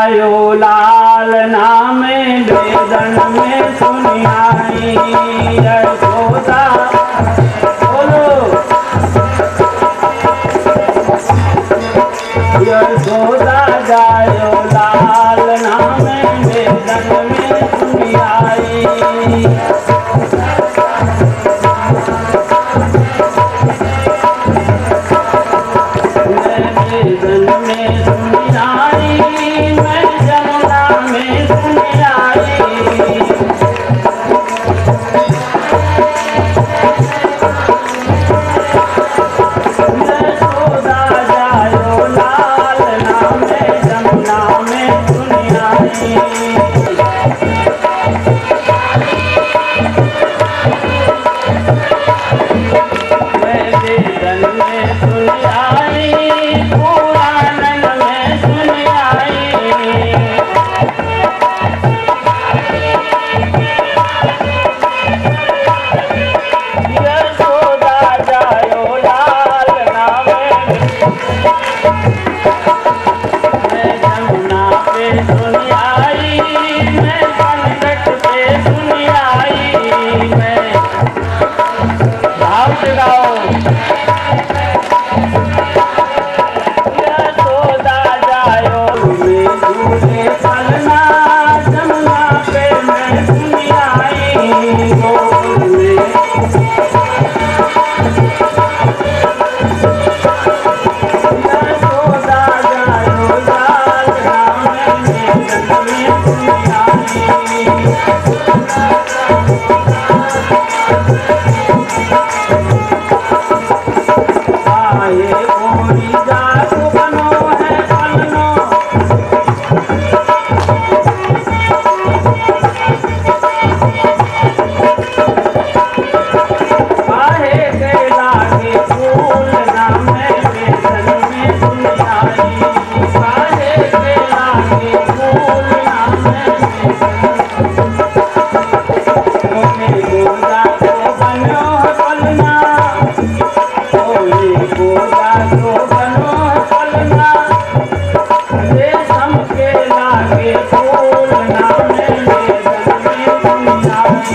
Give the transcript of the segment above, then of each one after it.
आयो लाल नाम वेदन में सुनियाई यशोदा बोलो यशोदा जायो लाल नाम वेदन में सुनियाई वेदन में सुनियाई मैं जमुना में सुनियाई यशोदा जायो लाल नाम जमुना में सुनियाई वेदन में सुनियाई पुराणन में सुनियाई यशोदा जायो लाल नाम मैं जमुना पे सुनियाई मैं संकट पे सुनियाई मैं भाव से गाओ यशोदा जायो में झूले फलना जमुना पे मैं सुनियाई गोकुल में यशोदा जायो लाल नाम वेदन में सुनियाई आए कोई जात बनो है पलनो काहे के लागे फूल नाम वेदन में सुनियाई काहे के लागे फूल नाम वेदन गोदा को बनो है पलना गोदा को बनो पलना रेशम के लागे फूल नाम वेदन में सुनियाई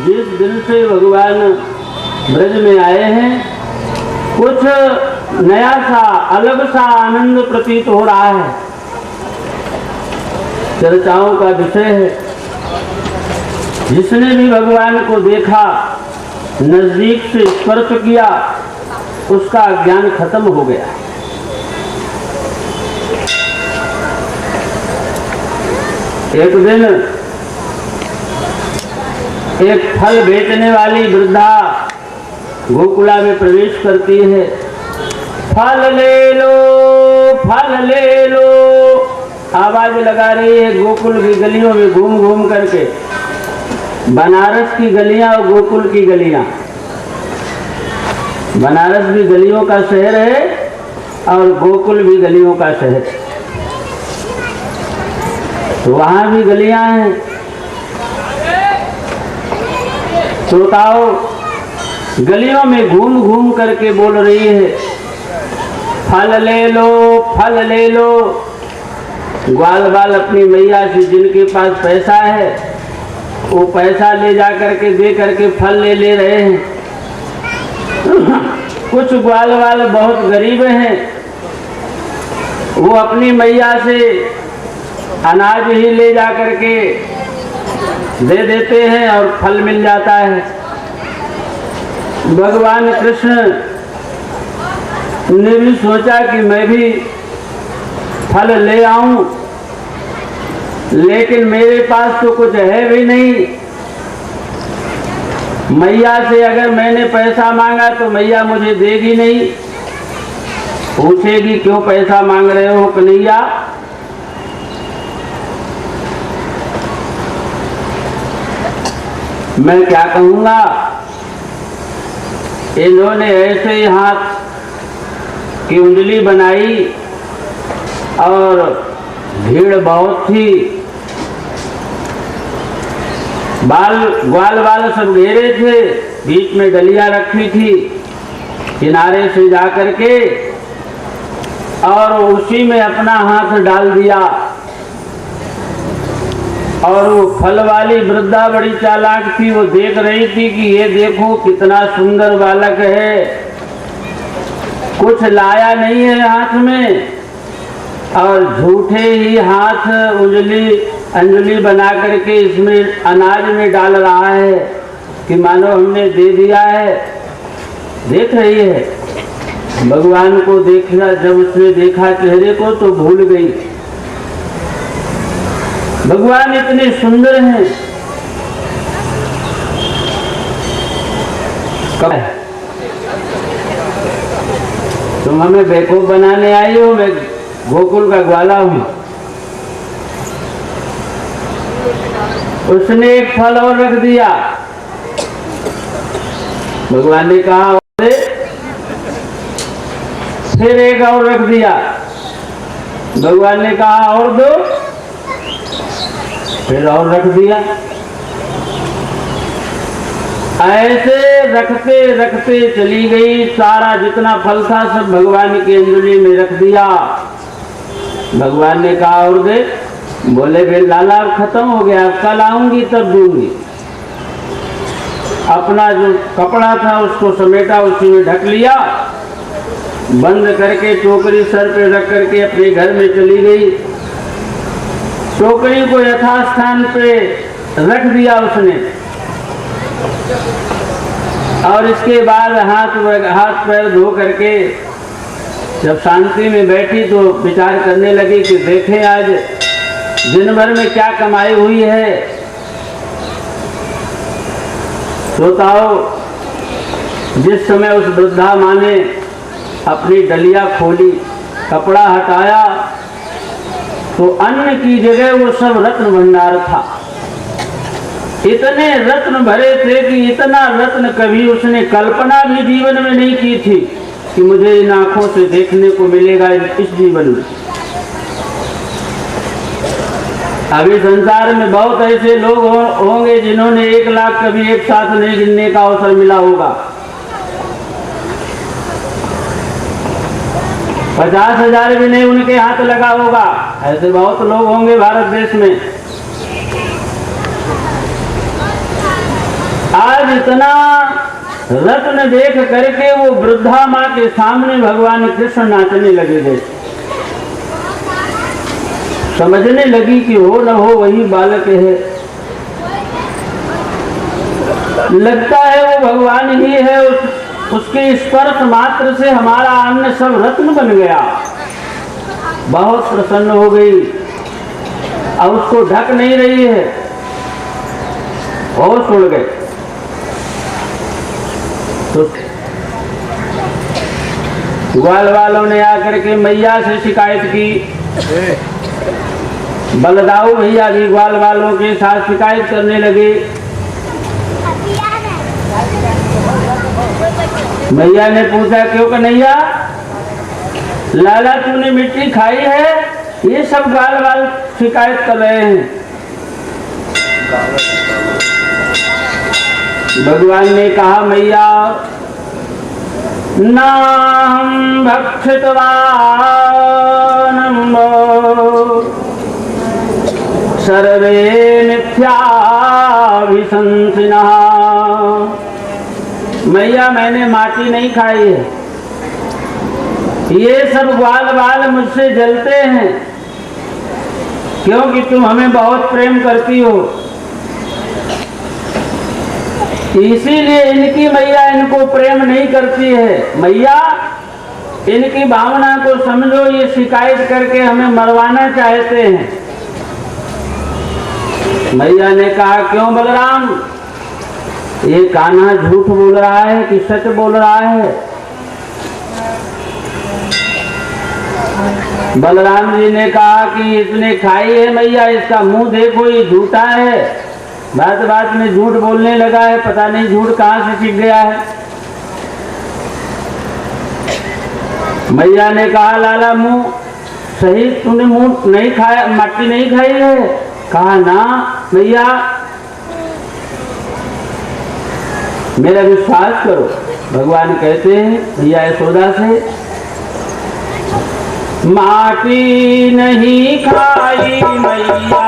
जिस दिन से भगवान ब्रज में आए हैं कुछ नया सा अलग सा आनंद प्रतीत हो रहा है, चर्चाओं का विषय है। जिसने भी भगवान को देखा नजदीक से स्पर्श किया उसका ज्ञान खत्म हो गया। एक दिन एक फल बेचने वाली वृद्धा गोकुला में प्रवेश करती है। फल ले लो, फल ले लो, आवाज लगा रही है गोकुल की गलियों में घूम घूम करके। बनारस की गलियां और गोकुल की गलियां, बनारस भी गलियों का शहर है और गोकुल भी गलियों का शहर है, तो वहां भी गलियां हैं। श्रोताओं गलियों में घूम घूम करके बोल रही है फल ले लो, फल ले लो। ग्वाल बाल अपनी मैया से जिनके पास पैसा है वो पैसा ले जा करके दे करके फल ले रहे हैं। कुछ ग्वाल बाल बहुत गरीब हैं, वो अपनी मैया से अनाज ही ले जा करके दे देते हैं और फल मिल जाता है। भगवान कृष्ण ने भी सोचा कि मैं भी फल ले आऊं, लेकिन मेरे पास तो कुछ है भी नहीं। मैया से अगर मैंने पैसा मांगा तो मैया मुझे देगी नहीं, पूछेगी क्यों पैसा मांग रहे हो कन्हैया। मैं क्या कहूँगा। इन्होंने ऐसे ही हाथ की उंगली बनाई और भीड़ बहुत थी, ग्वाल वाल सब घेरे थे, बीच में डलिया रखी थी। किनारे से जाकर के और उसी में अपना हाथ डाल दिया। और वो फल वाली वृद्धा बड़ी चालाक थी, वो देख रही थी कि ये देखो कितना सुंदर बालक है, कुछ लाया नहीं है हाथ में, और झूठे ही हाथ अंजलि बना करके इसमें अनाज में डाल रहा है कि मानो हमने दे दिया है। देख रही है। भगवान को देखा, जब उसने देखा चेहरे को तो भूल गई। भगवान इतने सुंदर हैं। कब तुम हमें बेवकूफ बनाने आई हो? मैं गोकुल का ग्वाला हूं। उसने एक फल और रख दिया। भगवान ने कहा और फिर एक और रख दिया। भगवान ने कहा और दो, फिर और रख दिया। ऐसे रखते रखते चली गई। सारा जितना फल था सब भगवान की अंजलि में रख दिया। भगवान ने कहा और दे। बोले वे लाला अब खत्म हो गया, कल आऊंगी तब दूंगी। अपना जो कपड़ा था उसको समेटा, उसी में ढक लिया, बंद करके टोकरी सर पे रख करके अपने घर में चली गई। टोकरी को यथास्थान पे रख दिया उसने। और इसके बाद हाथ पैर धो करके जब शांति में बैठी तो विचार करने लगी कि देखें आज दिन भर में क्या कमाई हुई है। श्रोताओं, जिस समय उस वृद्धा माँ ने अपनी डलिया खोली, कपड़ा हटाया, तो अन्न की जगह वो सब रत्न भंडार था। इतने रत्न भरे थे कि इतना रत्न कभी उसने कल्पना भी जीवन में नहीं की थी कि मुझे इन आंखों से देखने को मिलेगा इस जीवन में। अभी संसार में बहुत ऐसे लोग होंगे जिन्होंने 1 लाख कभी एक साथ नहीं गिनने का अवसर मिला होगा। 50,000 भी नहीं उनके हाथ लगा होगा। ऐसे बहुत लोग होंगे भारत देश में। आज इतना रत्न देख करके वो वृद्धा माँ के सामने भगवान कृष्ण नाचने लगे थे। समझने लगी कि हो न हो वही बालक है। लगता है वो भगवान ही है। उसके स्पर्श मात्र से हमारा अन्न सब रत्न बन गया। बहुत प्रसन्न हो गई। अब उसको ढक नहीं रही है, होश उड़ गए। तो ग्वाल वालों ने आकर के मैया से शिकायत की। बलदाऊ भैया भी ग्वाल वालों के साथ शिकायत करने लगे। मैया ने पूछा क्यों कन्हैया, लाला तूने मिट्टी खाई है? ये सब ग्वाल वाल शिकायत कर रहे हैं। भगवान ने कहा मैया नाहं भक्षितवान् सर्वे मिथ्याभिशंसिनः। मैया मैंने माटी नहीं खाई है। ये सब ग्वाल बाल मुझसे जलते हैं क्योंकि तुम हमें बहुत प्रेम करती हो, इसीलिए इनकी मैया इनको प्रेम नहीं करती है। मैया इनकी भावना को समझो, ये शिकायत करके हमें मरवाना चाहते हैं। मैया ने कहा क्यों बलराम, ये कान्हा झूठ बोल रहा है कि सच बोल रहा है? बलराम जी ने कहा कि इसने खाई है मैया, इसका मुंह देखो ये झूठा है। बात बात में झूठ बोलने लगा है, पता नहीं झूठ कहाँ से सीख गया है। मैया ने कहा लाला मुंह सही, तूने मुंह नहीं खाया, मट्टी नहीं खाई है? कहा ना मैया, मेरा विश्वास करो। भगवान कहते हैं भैया यशोदा से, माटी नहीं खाई मैया